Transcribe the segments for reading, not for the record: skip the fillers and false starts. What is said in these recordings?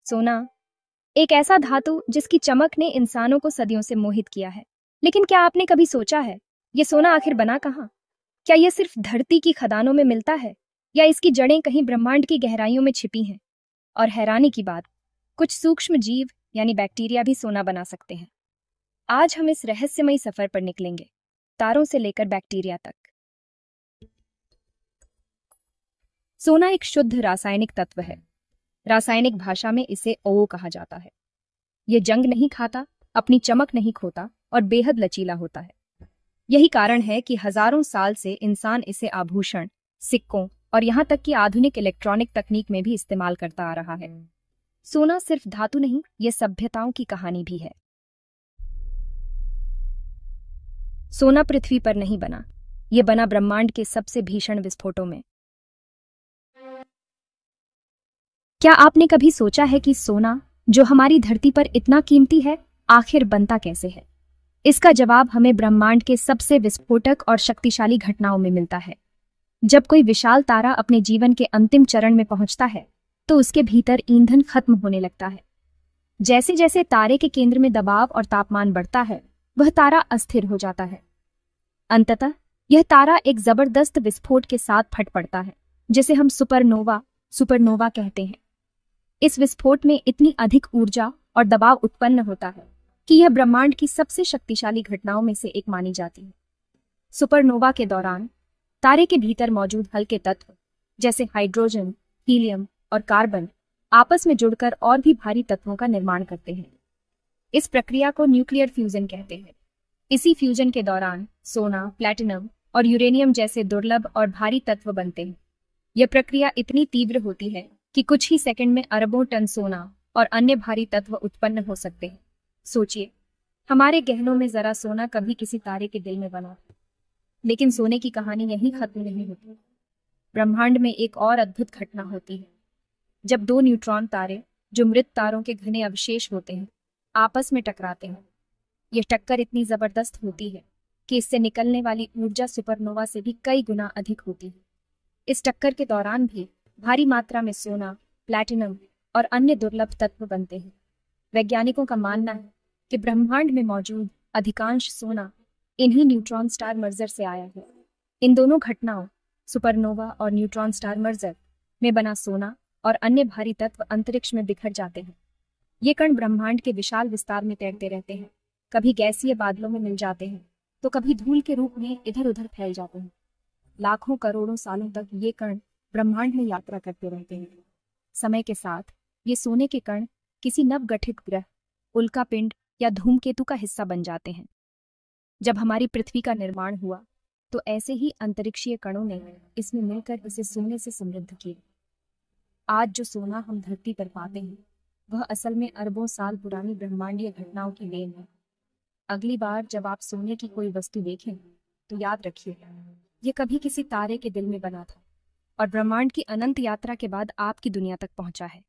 सोना एक ऐसा धातु जिसकी चमक ने इंसानों को सदियों से मोहित किया है। लेकिन क्या आपने कभी सोचा है, ये सोना आखिर बना कहाँ? क्या यह सिर्फ धरती की खदानों में मिलता है, या इसकी जड़ें कहीं ब्रह्मांड की गहराइयों में छिपी हैं? और हैरानी की बात, कुछ सूक्ष्म जीव यानी बैक्टीरिया भी सोना बना सकते हैं। आज हम इस रहस्यमयी सफर पर निकलेंगे, तारों से लेकर बैक्टीरिया तक। सोना एक शुद्ध रासायनिक तत्व है। रासायनिक भाषा में इसे ओ कहा जाता है। यह जंग नहीं खाता, अपनी चमक नहीं खोता और बेहद लचीला होता है। यही कारण है कि हजारों साल से इंसान इसे आभूषण, सिक्कों और यहां तक कि आधुनिक इलेक्ट्रॉनिक तकनीक में भी इस्तेमाल करता आ रहा है। सोना सिर्फ धातु नहीं, यह सभ्यताओं की कहानी भी है। सोना पृथ्वी पर नहीं बना, यह बना ब्रह्मांड के सबसे भीषण विस्फोटों में। क्या आपने कभी सोचा है कि सोना, जो हमारी धरती पर इतना कीमती है, आखिर बनता कैसे है? इसका जवाब हमें ब्रह्मांड के सबसे विस्फोटक और शक्तिशाली घटनाओं में मिलता है। जब कोई विशाल तारा अपने जीवन के अंतिम चरण में पहुंचता है, तो उसके भीतर ईंधन खत्म होने लगता है। जैसे जैसे तारे के केंद्र में दबाव और तापमान बढ़ता है, वह तारा अस्थिर हो जाता है। अंततः यह तारा एक जबरदस्त विस्फोट के साथ फट पड़ता है, जिसे हम सुपरनोवा कहते हैं। इस विस्फोट में इतनी अधिक ऊर्जा और दबाव उत्पन्न होता है कि यह ब्रह्मांड की सबसे शक्तिशाली घटनाओं में से एक मानी जाती है। सुपरनोवा के दौरान तारे के भीतर मौजूद हल्के तत्व जैसे हाइड्रोजन, हीलियम और कार्बन आपस में जुड़कर और भी भारी तत्वों का निर्माण करते हैं। इस प्रक्रिया को न्यूक्लियर फ्यूजन कहते हैं। इसी फ्यूजन के दौरान सोना, प्लैटिनम और यूरेनियम जैसे दुर्लभ और भारी तत्व बनते हैं। यह प्रक्रिया इतनी तीव्र होती है कि कुछ ही सेकंड में अरबों टन सोना और अन्य भारी तत्व उत्पन्न हो सकते हैं। सोचिए, हमारे गहनों में जरा सोना कभी किसी तारे के दिल में बना। लेकिन सोने की कहानी यहीं खत्म नहीं होती। ब्रह्मांड में एक और अद्भुत घटना होती है, जब दो न्यूट्रॉन तारे, जो मृत तारों के घने अवशेष होते हैं, आपस में टकराते हैं। यह टक्कर इतनी जबरदस्त होती है कि इससे निकलने वाली ऊर्जा सुपरनोवा से भी कई गुना अधिक होती है। इस टक्कर के दौरान भी भारी मात्रा में सोना, प्लैटिनम और अन्य दुर्लभ तत्व बनते हैं। वैज्ञानिकों का मानना है कि ब्रह्मांड में मौजूद अधिकांश सोना इन्हीं न्यूट्रॉन स्टार मर्जर से आया है। इन दोनों घटनाओं, सुपरनोवा और न्यूट्रॉन स्टार मर्जर में बना सोना और अन्य भारी तत्व अंतरिक्ष में बिखर जाते हैं। ये कण ब्रह्मांड के विशाल विस्तार में तैरते रहते हैं। कभी गैसीय बादलों में मिल जाते हैं, तो कभी धूल के रूप में इधर उधर फैल जाते हैं। लाखों करोड़ों सालों तक ये कण ब्रह्मांड में यात्रा करते रहते हैं। समय के साथ ये सोने के कण किसी नवगठित ग्रह, उल्कापिंड या धूमकेतु का हिस्सा बन जाते हैं। जब हमारी पृथ्वी का निर्माण हुआ, तो ऐसे ही अंतरिक्षीय कणों ने इसमें मिलकर इसे सोने से समृद्ध किया। आज जो सोना हम धरती पर पाते हैं, वह असल में अरबों साल पुरानी ब्रह्मांडीय घटनाओं की देन है। अगली बार जब आप सोने की कोई वस्तु देखें, तो याद रखिए, यह कभी किसी तारे के दिल में बना था और ब्रह्मांड की अनंत यात्रा के बाद आपकी दुनिया तक पहुंचा है।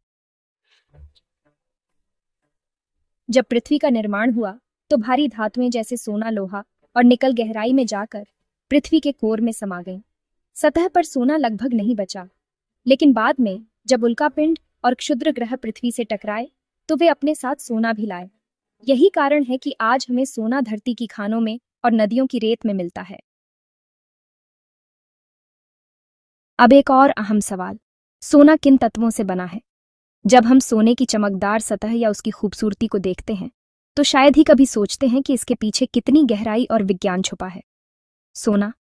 जब पृथ्वी का निर्माण हुआ, तो भारी धातुएं जैसे सोना, लोहा और निकल गहराई में जाकर पृथ्वी के कोर में समा गईं। सतह पर सोना लगभग नहीं बचा, लेकिन बाद में जब उल्कापिंड और क्षुद्र ग्रह पृथ्वी से टकराए, तो वे अपने साथ सोना भी लाए। यही कारण है कि आज हमें सोना धरती की खानों में और नदियों की रेत में मिलता है। अब एक और अहम सवाल, सोना किन तत्वों से बना है? जब हम सोने की चमकदार सतह या उसकी खूबसूरती को देखते हैं, तो शायद ही कभी सोचते हैं कि इसके पीछे कितनी गहराई और विज्ञान छुपा है। सोना,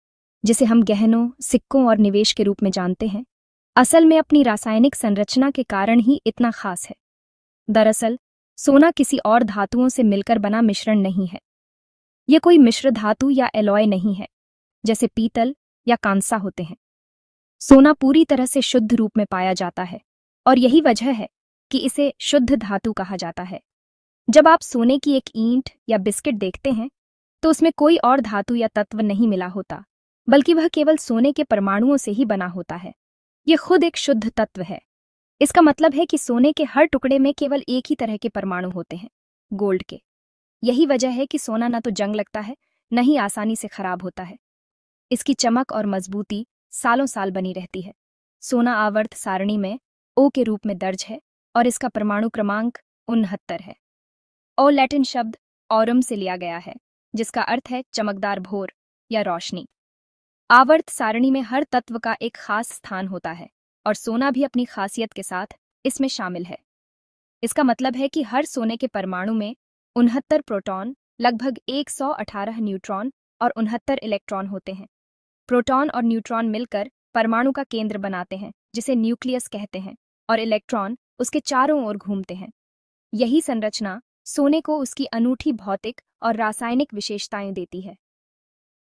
जिसे हम गहनों, सिक्कों और निवेश के रूप में जानते हैं, असल में अपनी रासायनिक संरचना के कारण ही इतना खास है। दरअसल सोना किसी और धातुओं से मिलकर बना मिश्रण नहीं है। यह कोई मिश्र धातु या एलॉय नहीं है, जैसे पीतल या कांसा होते हैं। सोना पूरी तरह से शुद्ध रूप में पाया जाता है, और यही वजह है कि इसे शुद्ध धातु कहा जाता है। जब आप सोने की एक ईंट या बिस्किट देखते हैं, तो उसमें कोई और धातु या तत्व नहीं मिला होता, बल्कि वह केवल सोने के परमाणुओं से ही बना होता है। यह खुद एक शुद्ध तत्व है। इसका मतलब है कि सोने के हर टुकड़े में केवल एक ही तरह के परमाणु होते हैं, गोल्ड के। यही वजह है कि सोना न तो जंग लगता है, न ही आसानी से खराब होता है। इसकी चमक और मजबूती सालों साल बनी रहती है। सोना आवर्त सारणी में ओ के रूप में दर्ज है, और इसका परमाणु क्रमांक 69 है। और लैटिन शब्द ऑरम से लिया गया है, जिसका अर्थ है चमकदार भोर या रोशनी। आवर्त सारणी में हर तत्व का एक खास स्थान होता है और सोना भी अपनी खासियत के साथ इसमें शामिल है। इसका मतलब है कि हर सोने के परमाणु में 69 प्रोटॉन, लगभग 118 न्यूट्रॉन और 69 इलेक्ट्रॉन होते हैं। प्रोटॉन और न्यूट्रॉन मिलकर परमाणु का केंद्र बनाते हैं, जिसे न्यूक्लियस कहते हैं, और इलेक्ट्रॉन उसके चारों ओर घूमते हैं। यही संरचना सोने को उसकी अनूठी भौतिक और रासायनिक विशेषताएं देती है।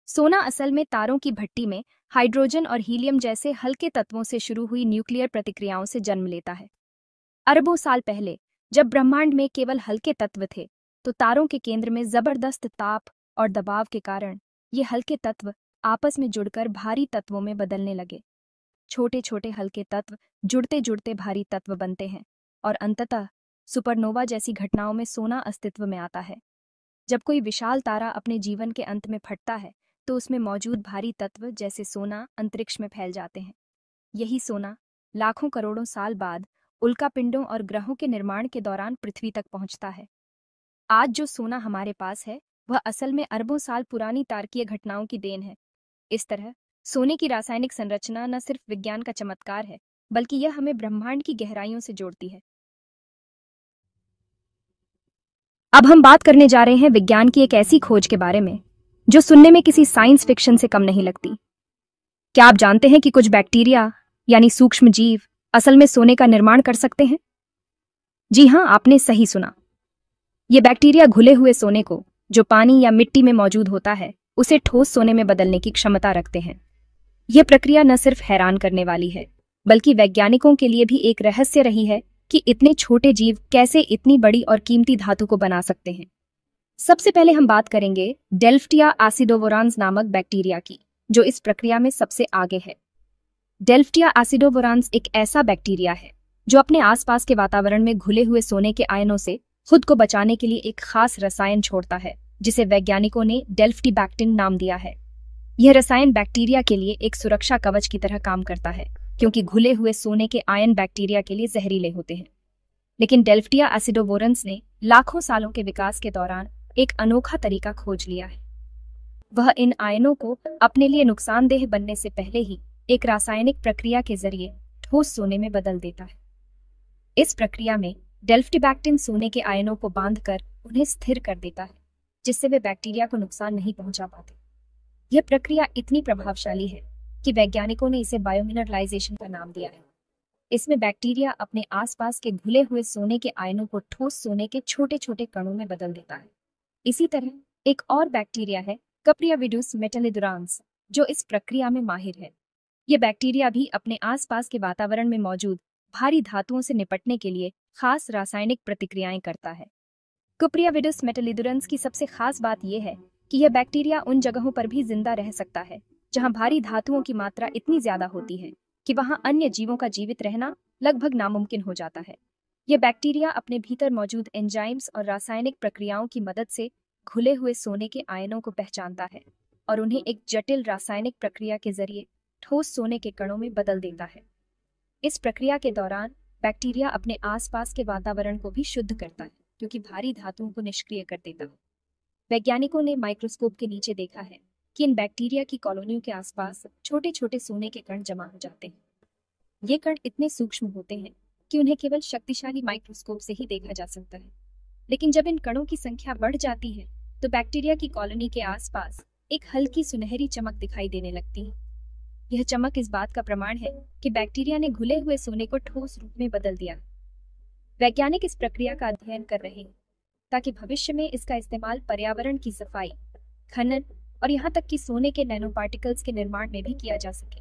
सोना असल में तारों की भट्टी में हाइड्रोजन और हीलियम जैसे हल्के तत्वों से शुरू हुई न्यूक्लियर प्रतिक्रियाओं से जन्म लेता है। अरबों साल पहले जब ब्रह्मांड में केवल हल्के तत्व थे, तो तारों के केंद्र में जबरदस्त ताप और दबाव के कारण ये हल्के तत्व आपस में जुड़कर भारी तत्वों में बदलने लगे। छोटे छोटे हल्के तत्व जुड़ते जुड़ते भारी तत्व बनते हैं और अंततः सुपरनोवा जैसी घटनाओं में सोना अस्तित्व में आता है। जब कोई विशाल तारा अपने जीवन के अंत में फटता है, तो उसमें मौजूद भारी तत्व जैसे सोना अंतरिक्ष में फैल जाते हैं। यही सोना लाखों करोड़ों साल बाद उल्कापिंडों और ग्रहों के निर्माण के दौरान पृथ्वी तक पहुंचता है। आज जो सोना हमारे पास है, वह असल में अरबों साल पुरानी तारकीय घटनाओं की देन है। इस तरह सोने की रासायनिक संरचना न सिर्फ विज्ञान का चमत्कार है, बल्कि यह हमें ब्रह्मांड की गहराइयों से जोड़ती है। अब हम बात करने जा रहे हैं विज्ञान की एक ऐसी खोज के बारे में जो सुनने में किसी साइंस फिक्शन से कम नहीं लगती। क्या आप जानते हैं कि कुछ बैक्टीरिया यानी सूक्ष्म जीव असल में सोने का निर्माण कर सकते हैं? जी हां, आपने सही सुना। ये बैक्टीरिया घुले हुए सोने को, जो पानी या मिट्टी में मौजूद होता है, उसे ठोस सोने में बदलने की क्षमता रखते हैं। यह प्रक्रिया न सिर्फ हैरान करने वाली है, बल्कि वैज्ञानिकों के लिए भी एक रहस्य रही है कि इतने छोटे जीव कैसे इतनी बड़ी और कीमती धातु को बना सकते हैं। सबसे पहले हम बात करेंगे डेल्फ्टिया एसिडोवोरांस नामक बैक्टीरिया की, जो इस प्रक्रिया में सबसे आगे है। डेल्फ्टिया एसिडोवोरांस एक ऐसा बैक्टीरिया है जो अपने आसपास के वातावरण में घुले हुए सोने के आयनों से खुद को बचाने के लिए एक खास रसायन छोड़ता है, जिसे वैज्ञानिकों ने डेल्फ्टिबैक्टिन नाम दिया है। यह रसायन बैक्टीरिया के लिए एक सुरक्षा कवच की तरह काम करता है, क्योंकि घुले हुए सोने के आयन बैक्टीरिया के लिए जहरीले होते हैं। लेकिन डेल्फ्टिया एसिडोवोरांस ने लाखों सालों के विकास के दौरान एक अनोखा तरीका खोज लिया है। वह इन आयनों को अपने लिए नुकसानदेह बनने से पहले ही एक रासायनिक प्रक्रिया के जरिए ठोस सोने में बदल देता है। इस प्रक्रिया में डेल्फ्टिबैक्टिन सोने के आयनों को बांधकर उन्हें स्थिर कर देता है, जिससे वे बैक्टीरिया को नुकसान नहीं पहुंचा पाते। यह प्रक्रिया इतनी प्रभावशाली है कि वैज्ञानिकों ने इसे बायोमिनरलाइजेशन का नाम दिया है। इसमें बैक्टीरिया अपने आसपास के घुले हुए सोने के आयनों को ठोस सोने के छोटे छोटे कणों में बदल देता है। इसी तरह एक और बैक्टीरिया है कप्रियाविडुस मेटालिडुरांस, जो इस प्रक्रिया में माहिर है। यह बैक्टीरिया भी अपने आसपास के वातावरण में मौजूद भारी धातुओं से निपटने के लिए खास रासायनिक प्रतिक्रियाएं करता है। कप्रियाविडुस मेटालिडुरांस की सबसे खास बात यह है कि यह बैक्टीरिया उन जगहों पर भी जिंदा रह सकता है जहां भारी धातुओं की मात्रा इतनी ज्यादा होती है कि वहां अन्य जीवों का जीवित रहना लगभग नामुमकिन हो जाता है। यह बैक्टीरिया अपने भीतर मौजूद एंजाइम्स और रासायनिक प्रक्रियाओं की मदद से घुले हुए सोने के आयनों को पहचानता है और उन्हें एक जटिल रासायनिक प्रक्रिया के जरिए ठोस सोने के कणों में बदल देता है। इस प्रक्रिया के दौरान बैक्टीरिया अपने आसपास के वातावरण को भी शुद्ध करता है, क्योंकि भारी धातुओं को निष्क्रिय कर देता है। वैज्ञानिकों ने माइक्रोस्कोप के नीचे देखा है कि इन बैक्टीरिया की कॉलोनियों के आसपास छोटे छोटे सोने के कण जमा हो जाते हैं। ये कण इतने सूक्ष्म होते हैं कि उन्हें केवल शक्तिशाली माइक्रोस्कोप से ही देखा जा सकता है। लेकिन जब इन कणों की संख्या बढ़ जाती है, तो बैक्टीरिया की कॉलोनी के आसपास एक हल्की सुनहरी चमक दिखाई देने लगती है। यह चमक इस बात का प्रमाण है कि बैक्टीरिया ने घुले हुए सोने को ठोस रूप में बदल दिया। वैज्ञानिक इस प्रक्रिया का अध्ययन कर रहे हैं ताकि भविष्य में इसका इस्तेमाल पर्यावरण की सफाई, खनन और यहाँ तक कि सोने के नैनो पार्टिकल्स के निर्माण में भी किया जा सके।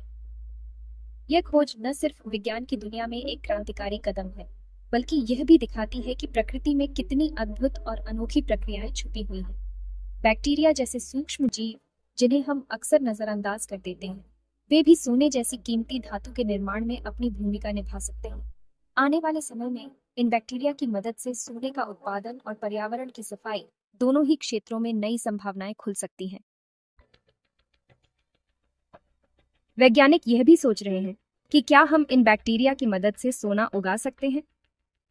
यह खोज न सिर्फ विज्ञान की दुनिया में एक क्रांतिकारी कदम है, बल्कि यह भी दिखाती है कि प्रकृति में कितनी अद्भुत और अनोखी प्रक्रियाएं छुपी हुई हैं। बैक्टीरिया जैसे सूक्ष्म जीव, जिन्हें हम अक्सर नजरअंदाज कर देते हैं, वे भी सोने जैसी कीमती धातु के निर्माण में अपनी भूमिका निभा सकते हैं। आने वाले समय में इन बैक्टीरिया की मदद से सोने का उत्पादन और पर्यावरण की सफाई दोनों ही क्षेत्रों में नई संभावनाएं खुल सकती हैं। वैज्ञानिक यह भी सोच रहे हैं कि क्या हम इन बैक्टीरिया की मदद से सोना उगा सकते हैं।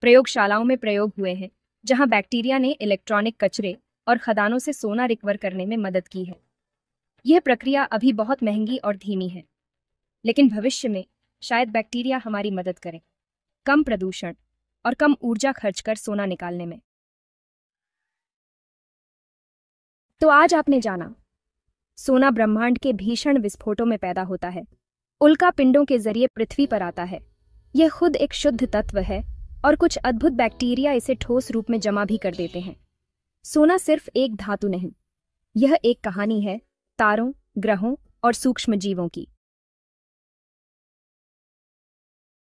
प्रयोगशालाओं में प्रयोग हुए हैं जहां बैक्टीरिया ने इलेक्ट्रॉनिक कचरे और खदानों से सोना रिकवर करने में मदद की है। यह प्रक्रिया अभी बहुत महंगी और धीमी है, लेकिन भविष्य में शायद बैक्टीरिया हमारी मदद करें कम प्रदूषण और कम ऊर्जा खर्च कर सोना निकालने में। तो आज आपने जाना, सोना ब्रह्मांड के भीषण विस्फोटों में पैदा होता है, उल्का पिंडों के जरिए पृथ्वी पर आता है। यह खुद एक शुद्ध तत्व है और कुछ अद्भुत बैक्टीरिया इसे ठोस रूप में जमा भी कर देते हैं। सोना सिर्फ एक धातु नहीं, यह एक कहानी है तारों, ग्रहों और सूक्ष्म जीवों की।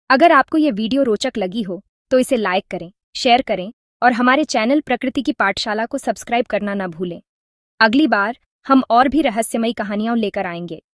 अगर आपको यह वीडियो रोचक लगी हो तो इसे लाइक करें, शेयर करें और हमारे चैनल प्रकृति की पाठशाला को सब्सक्राइब करना न भूलें। अगली बार हम और भी रहस्यमयी कहानियां लेकर आएंगे।